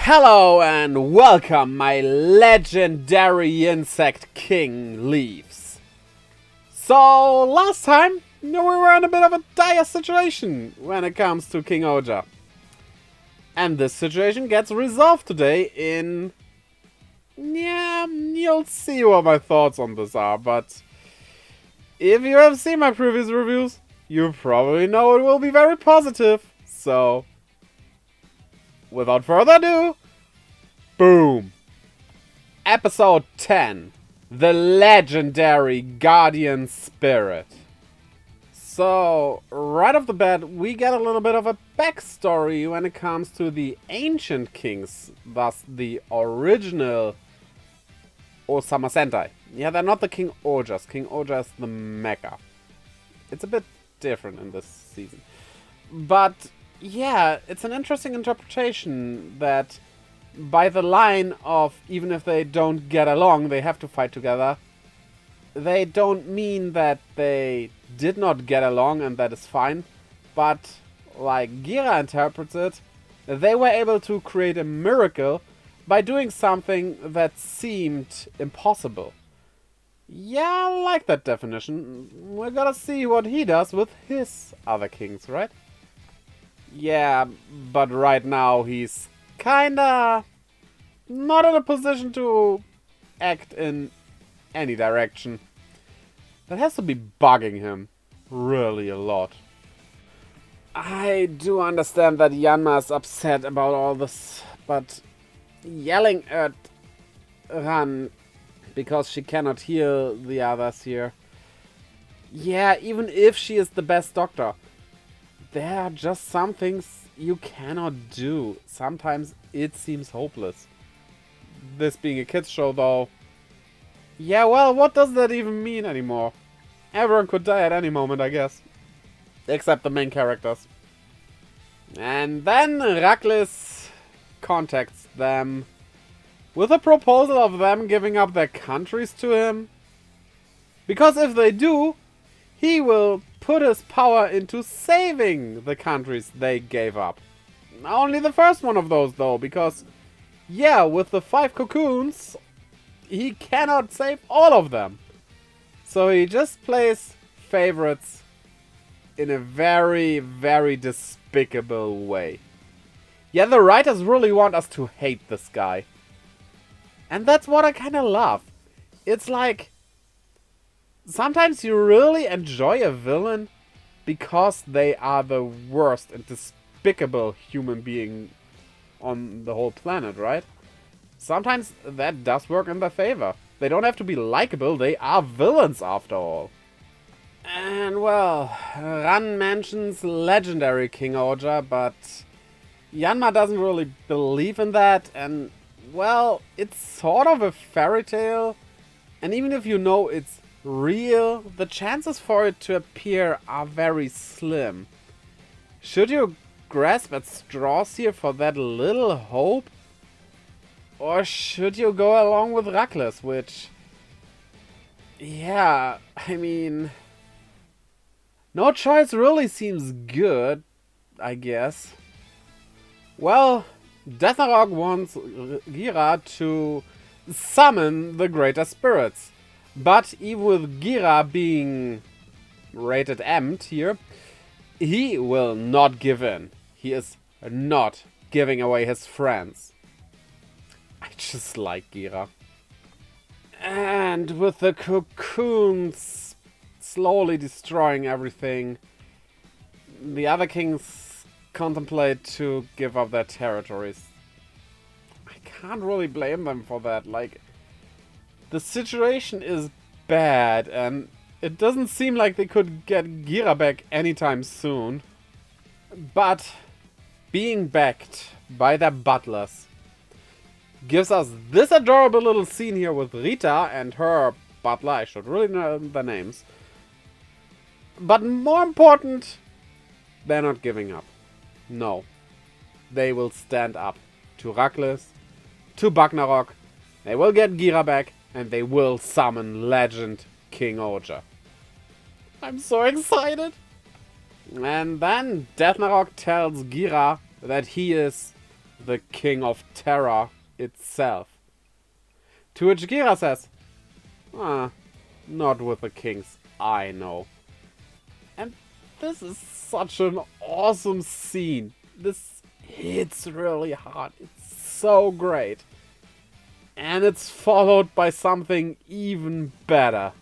Hello and welcome, my legendary insect king Leaves. So, last time, we were in a bit of a dire situation when it comes to KingOhger. And this situation gets resolved today in... Yeah, you'll see what my thoughts on this are, but... if you have seen my previous reviews, you probably know it will be very positive, so... without further ado, boom! Episode 10, The Legendary Guardian Spirit. So, right off the bat, we get a little bit of a backstory when it comes to the ancient kings, thus the original Ohsama Sentai. Yeah, they're not the KingOhgers. KingOhger is the mecha. It's a bit different in this season. But... yeah, it's an interesting interpretation that by the line of even if they don't get along, they have to fight together, they don't mean that they did not get along and that is fine, but like Gira interprets it, they were able to create a miracle by doing something that seemed impossible. Yeah, I like that definition. We're gonna see what he does with his other kings, right? Yeah, but right now he's kinda not in a position to act in any direction. That has to be bugging him really a lot. I do understand that Yanma is upset about all this, but yelling at Ran because she cannot heal the others here. Yeah, even if she is the best doctor, there are just some things you cannot do. Sometimes it seems hopeless. This being a kids show though. Yeah, well, what does that even mean anymore? Everyone could die at any moment, I guess. Except the main characters. And then Raklis contacts them with a proposal of them giving up their countries to him. Because if they do, he will put his power into saving the countries they gave up. Only the first one of those though, because yeah, with the 5 cocoons, he cannot save all of them. So he just plays favorites in a very, very despicable way. Yeah, the writers really want us to hate this guy. And that's what I kinda love. It's like, sometimes you really enjoy a villain because they are the worst and despicable human being on the whole planet, right? Sometimes that does work in their favor. They don't have to be likable, they are villains after all. And well, Ran mentions legendary KingOhger, but Yanma doesn't really believe in that, and well, it's sort of a fairy tale, and even if you know it's real, the chances for it to appear are very slim. Should you grasp at straws here for that little hope? Or should you go along with Raklis, which... yeah, I mean... no choice really seems good, I guess. Well, Deathnarok wants Gira to summon the greater spirits. But even with Gira being rated M here, he will not give in. He is not giving away his friends. I just like Gira. And with the cocoons slowly destroying everything, the other kings contemplate to give up their territories. I can't really blame them for that. Like, the situation is bad, and it doesn't seem like they could get Gira back anytime soon. But being backed by their butlers gives us this adorable little scene here with Rita and her butler. I should really know their names. But more important, they're not giving up. No. They will stand up to Raklis, to Ragnarok. They will get Gira back, and they will summon Legend KingOhger. I'm so excited! And then Deathnarok tells Gira that he is the King of Terror itself. To which Gira says, not with the kings I know. And this is such an awesome scene. This hits really hard. It's so great. And it's followed by something even better.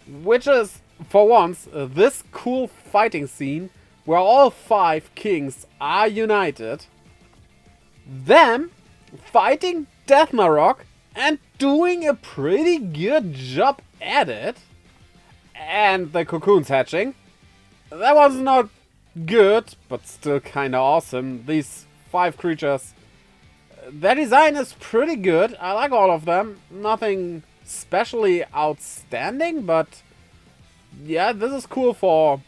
Which is, for once, this cool fighting scene where all 5 kings are united. Them fighting Deathnarok and doing a pretty good job at it. And the cocoons hatching. That was not good, but still kinda awesome. These 5 creatures, their design is pretty good. I like all of them. Nothing especially outstanding, but yeah, this is cool for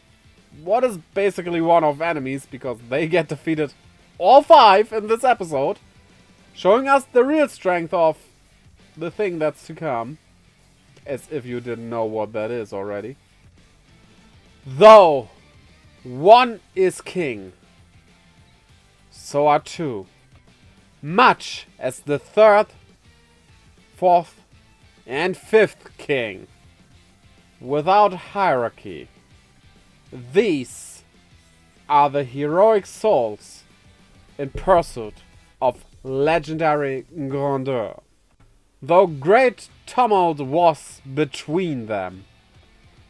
what is basically one-off enemies, because they get defeated all 5 in this episode, showing us the real strength of the thing that's to come, as if you didn't know what that is already. Though one is king, so are 2. Much as the 3rd, 4th, and 5th king. Without hierarchy. These are the heroic souls in pursuit of legendary grandeur. Though great tumult was between them,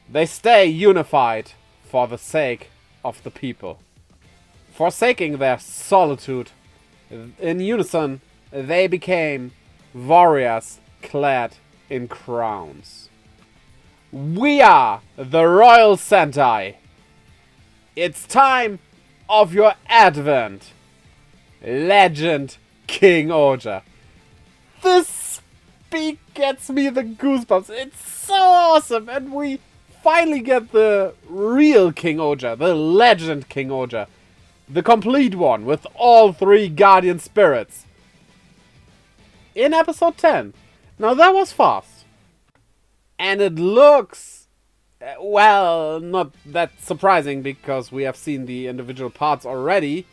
they stay unified for the sake of the people. Forsaking their solitude, in unison they became warriors clad in crowns. We are the Royal Sentai. It's time of your advent. Legend KingOhger. This speak gets me the goosebumps. It's so awesome, and we finally get the real KingOhger, the legend KingOhger. The complete one, with all 3 guardian spirits. In episode 10. Now that was fast. And it looks, well, not that surprising, because we have seen the individual parts already.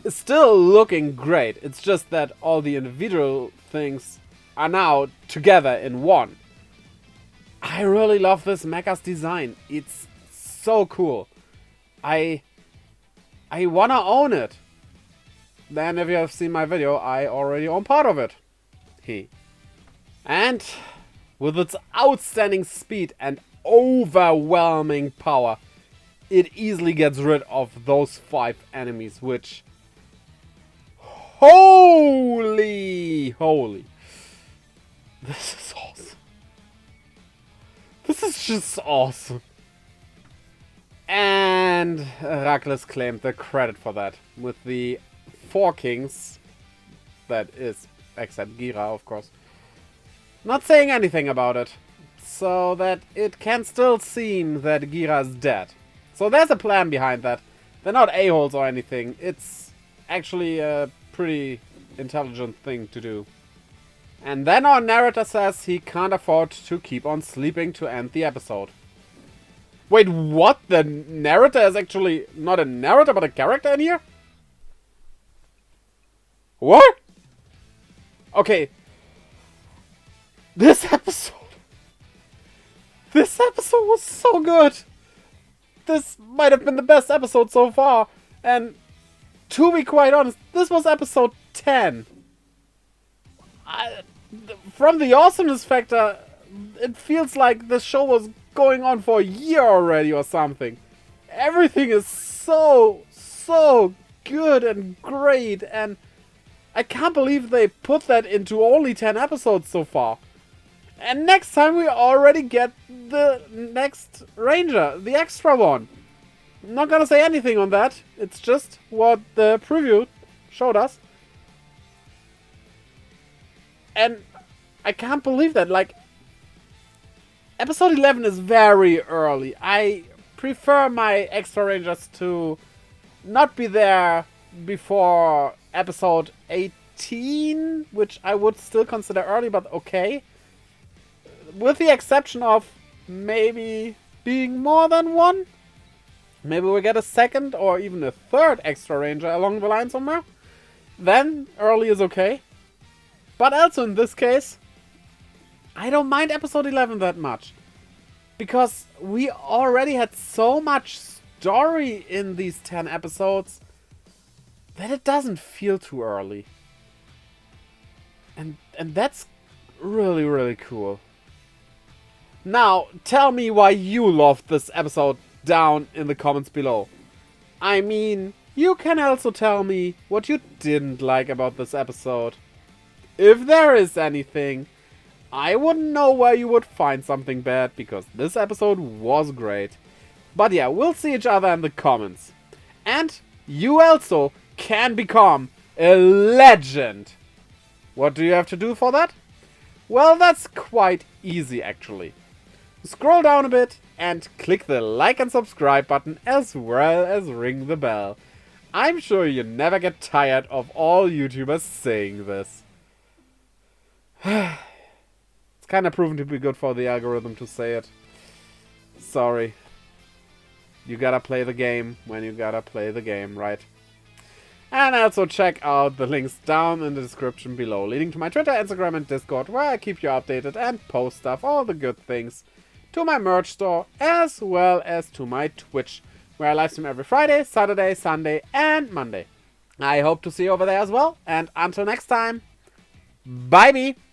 It's still looking great. It's just that all the individual things are now together in one. I really love this mecha's design. It's so cool. I wanna own it. Then if you have seen my video, I already own part of it. And with its outstanding speed and overwhelming power, it easily gets rid of those 5 enemies, which... Holy! This is awesome. This is just awesome. And Rakles claimed the credit for that. With the 4 kings, that is, except Gira, of course, not saying anything about it. So that it can still seem that Gira's dead. So there's a plan behind that. They're not a-holes or anything. It's actually a pretty intelligent thing to do. And then our narrator says he can't afford to keep on sleeping to end the episode. Wait, what? The narrator is actually not a narrator, but a character in here? What? Okay. This episode was so good. This might have been the best episode so far. And to be quite honest, this was episode 10. From the awesomeness factor, it feels like this show was going on for a year already or something. Everything is so good and great, and I can't believe they put that into only 10 episodes so far. And next time we already get the next Ranger, the extra one. I'm not gonna say anything on that. It's just what the preview showed us. And I can't believe that, like, episode 11 is very early. I prefer my extra Rangers to not be there before episode 18, which I would still consider early, but okay. With the exception of maybe being more than one. Maybe we get a second or even a third extra Ranger along the line somewhere. then early is okay. But also in this case, I don't mind episode 11 that much. Because we already had so much story in these 10 episodes that it doesn't feel too early. And that's really, really cool. Now, tell me why you loved this episode down in the comments below. I mean, you can also tell me what you didn't like about this episode. If there is anything, I wouldn't know where you would find something bad, because this episode was great. But yeah, we'll see each other in the comments. And you also can become a legend. What do you have to do for that? Well, that's quite easy actually. Scroll down a bit and click the like and subscribe button, as well as ring the bell. I'm sure you never get tired of all YouTubers saying this. It's kind of proven to be good for the algorithm to say it. Sorry. You gotta play the game when you gotta play the game, right? And also check out the links down in the description below, leading to my Twitter, Instagram and Discord, where I keep you updated and post stuff, all the good things, to my merch store, as well as to my Twitch, where I livestream every Friday, Saturday, Sunday and Monday. I hope to see you over there as well, and until next time, bye-bye!